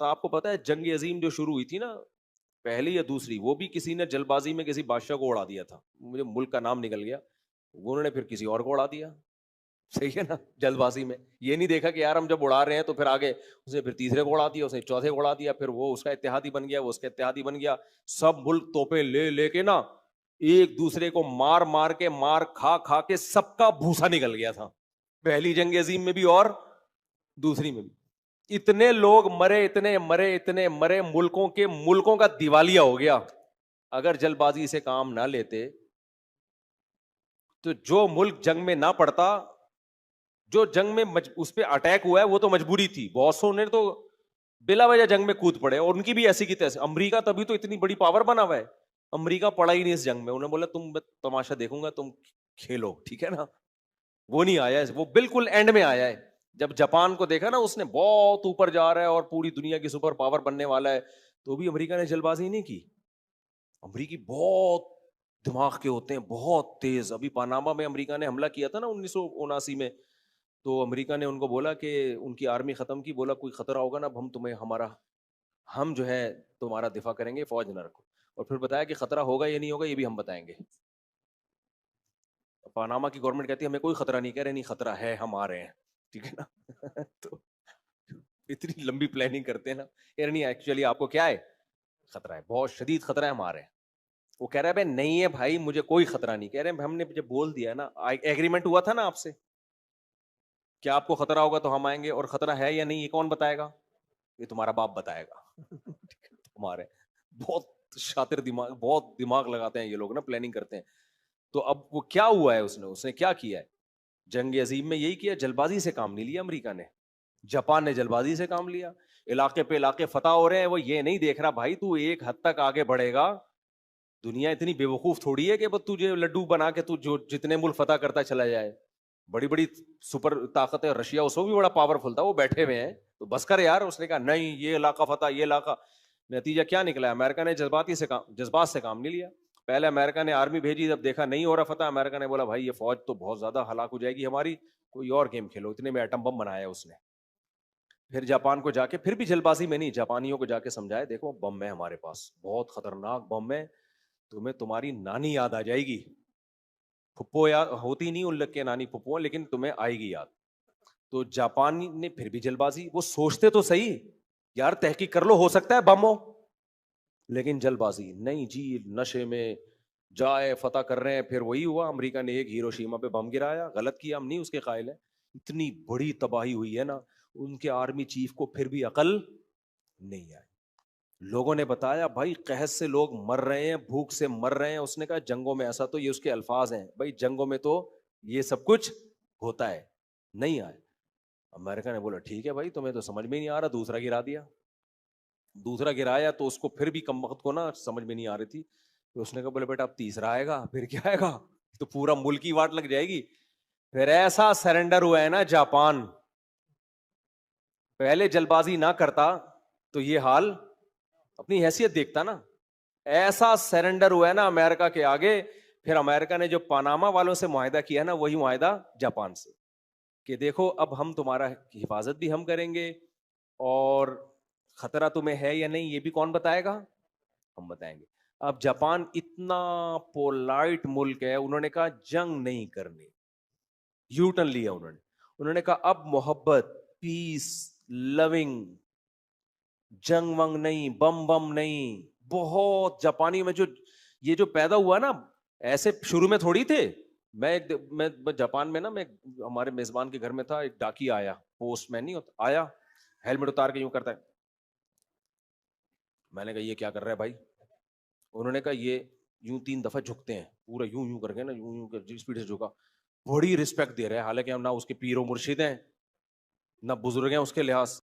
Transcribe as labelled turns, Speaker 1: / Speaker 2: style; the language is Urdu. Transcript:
Speaker 1: آپ کو پتا ہے جنگ عظیم جو شروع ہوئی تھی نا، پہلی یا دوسری، وہ بھی کسی نے جلد بازی میں کسی بادشاہ کو اڑا دیا تھا، مجھے ملک کا نام نکل گیا، انہوں نے پھر کسی اور کو اڑا دیا. صحیح ہے نا، جلد بازی میں یہ نہیں دیکھا کہ یار ہم جب اڑا رہے ہیں تو پھر آگے اسے پھر تیسرے کو اڑا دیا، اسے چوتھے کو اڑا دیا، پھر وہ اس کا اتحادی بن گیا، وہ اس کا اتحادی بن گیا. سب ملک توپیں لے لے کے نا ایک دوسرے کو مار مار کے، مار کھا کھا کے سب کا بھوسا نکل گیا تھا، پہلی جنگ عظیم میں بھی اور دوسری میں بھی. اتنے لوگ مرے، اتنے مرے، اتنے مرے، ملکوں کا دیوالیہ ہو گیا. اگر جلد بازی سے کام نہ لیتے تو جو ملک جنگ میں نہ پڑتا، جو جنگ میں اس پہ اٹیک ہوا ہے وہ تو مجبوری تھی، بہت سو نے تو بلا وجہ جنگ میں کود پڑے، اور ان کی بھی ایسی کی تیسے. امریکہ تبھی تو اتنی بڑی پاور بنا ہوا ہے، امریکہ پڑا ہی نہیں اس جنگ میں، انہوں نے بولا تم تماشا دیکھوں گا، تم کھیلو، ٹھیک ہے نا. وہ نہیں آیا، وہ بالکل اینڈ میں آیا ہے. جب جاپان کو دیکھا نا اس نے بہت اوپر جا رہا ہے اور پوری دنیا کی سپر پاور بننے والا ہے، تو بھی امریکہ نے جلد بازی نہیں کی. امریکی بہت دماغ کے ہوتے ہیں، بہت تیز. ابھی پاناما میں امریکہ نے حملہ کیا تھا نا 1979 میں، تو امریکہ نے ان کو بولا کہ ان کی آرمی ختم کی، بولا کوئی خطرہ ہوگا نا ہم تمہیں ہم جو ہے تمہارا دفاع کریں گے، فوج نہ رکھو. اور پھر بتایا کہ خطرہ ہوگا یا نہیں ہوگا یہ بھی ہم بتائیں گے. پاناما کی گورنمنٹ کہتی ہے ہمیں کوئی خطرہ نہیں، کہہ رہے نہیں خطرہ ہے، ہم آ رہے ہیں، ٹھیک ہے نا. تو اتنی لمبی پلاننگ کرتے ہیں نا، کہہ رہے نہیں ایکچولی آپ کو کیا ہے، خطرہ ہے، بہت شدید خطرہ ہے، ہم آ رہے ہیں. وہ کہہ رہا ہے بھائی نہیں ہے بھائی مجھے کوئی خطرہ نہیں. کہہ رہے ہیں ہم نے جب بول دیا نا، ایگریمنٹ ہوا تھا نا آپ سے کہ آپ کو خطرہ ہوگا تو ہم آئیں گے، اور خطرہ ہے یا نہیں یہ کون بتائے گا، یہ تمہارا باپ بتائے گا. ہمارے بہت شاطر دماغ، بہت دماغ لگاتے ہیں یہ لوگ نا، پلاننگ کرتے ہیں. تو اب وہ کیا ہوا ہے، اس نے کیا کیا ہے جنگ عظیم میں، یہی کیا، جلد بازی سے کام نہیں لیا امریکہ نے. جاپان نے جلد بازی سے کام لیا، علاقے پہ علاقے فتح ہو رہے ہیں، وہ یہ نہیں دیکھ رہا بھائی تو ایک حد تک آگے بڑھے گا. دنیا اتنی بے وقوف تھوڑی ہے کہ بس تجھے لڈو بنا کے تو جو جتنے ملک فتح کرتا چلا جائے. بڑی بڑی سپر طاقت ہے، رشیا اس کو بھی بڑا پاورفل تھا، وہ بیٹھے ہوئے ہیں تو بس کر یار. اس نے کہا نہیں یہ علاقہ فتح، یہ علاقہ. نتیجہ کیا نکلا ہے، امریکہ نے جذبات سے کام نہیں لیا. پہلے امریکہ نے آرمی بھیجی، جب دیکھا نہیں ہو رہا فتح، امریکہ نے بولا بھائی یہ فوج تو بہت زیادہ ہلاک ہو جائے گی ہماری، کوئی اور گیم کھیلو. اتنے میں ایٹم بم بنایا اس نے. پھر جاپان کو جا کے، پھر بھی جلد بازی میں نہیں، جاپانیوں کو جا کے سمجھایا دیکھو بم ہے ہمارے پاس، بہت خطرناک بم ہے، تمہیں تمہاری نانی یاد آ جائے گی. پھپھو یاد ہوتی نہیں ان لگ کے نانی پھپھو، لیکن تمہیں آئے گی یاد. تو جاپانی نے پھر بھی جلد بازی، وہ سوچتے تو صحیح یار تحقیق کر لو ہو سکتا ہے بم ہو، لیکن جلد بازی نہیں جی، نشے میں جائے فتح کر رہے ہیں. پھر وہی ہوا، امریکہ نے ایک ہیروشیما پہ بم گرایا، غلط کیا، ہم نہیں اس کے قائل ہیں. اتنی بڑی تباہی ہوئی ہے نا، ان کے آرمی چیف کو پھر بھی عقل نہیں آئی. لوگوں نے بتایا بھائی قحط سے لوگ مر رہے ہیں، بھوک سے مر رہے ہیں. اس نے کہا جنگوں میں ایسا، تو یہ اس کے الفاظ ہیں بھائی جنگوں میں تو یہ سب کچھ ہوتا ہے، نہیں آئے. امریکہ نے بولا ٹھیک ہے بھائی تمہیں تو سمجھ میں نہیں آ رہا، دوسرا گرا دیا. دوسرا گرایا تو اس کو پھر بھی کم وقت کو نا سمجھ میں نہیں آ رہی تھی، تو اس نے کہا بولے بیٹا اب تیسرا آئے گا، پھر کیا آئے گا، تو پورا ملک کی واٹ لگ جائے گی. پھر ایسا سرنڈر ہوا ہے نا جاپان، پہلے جلد بازی نہ کرتا تو یہ حال، اپنی حیثیت دیکھتا نا. ایسا سرنڈر ہوا ہے نا امریکہ کے آگے. پھر امریکہ نے جو پاناما والوں سے معاہدہ کیا نا، وہی معاہدہ جاپان سے، کہ دیکھو اب ہم تمہارا حفاظت بھی ہم کریں گے، اور خطرہ تمہیں ہے یا نہیں یہ بھی کون بتائے گا، ہم بتائیں گے. اب جاپان اتنا پولائٹ ملک ہے، انہوں نے کہا جنگ نہیں کرنی، یو ٹرن لیا انہوں نے کہا اب محبت، پیس، لونگ، جنگ ونگ نہیں، بم بم نہیں. بہت جاپانی میں جو یہ جو پیدا ہوا نا، ایسے شروع میں تھوڑی تھے. میں جاپان میں نا، میں ہمارے میزبان کے گھر میں تھا، ایک ڈاکی آیا، پوسٹ مین نہیں ہوتا، آیا ہیلمٹ اتار کے یوں کرتا ہے. میں نے کہا یہ کیا کر رہا ہے بھائی، انہوں نے کہا یہ یوں 3 دفعہ جھکتے ہیں، پورا یوں یوں کر کے نا، یوں یوں کر اسپیڈ سے جھکا. بڑی رسپیکٹ دے رہے ہیں، حالانکہ ہم نہ اس کے پیر و مرشد ہیں نہ بزرگ ہیں اس کے لحاظ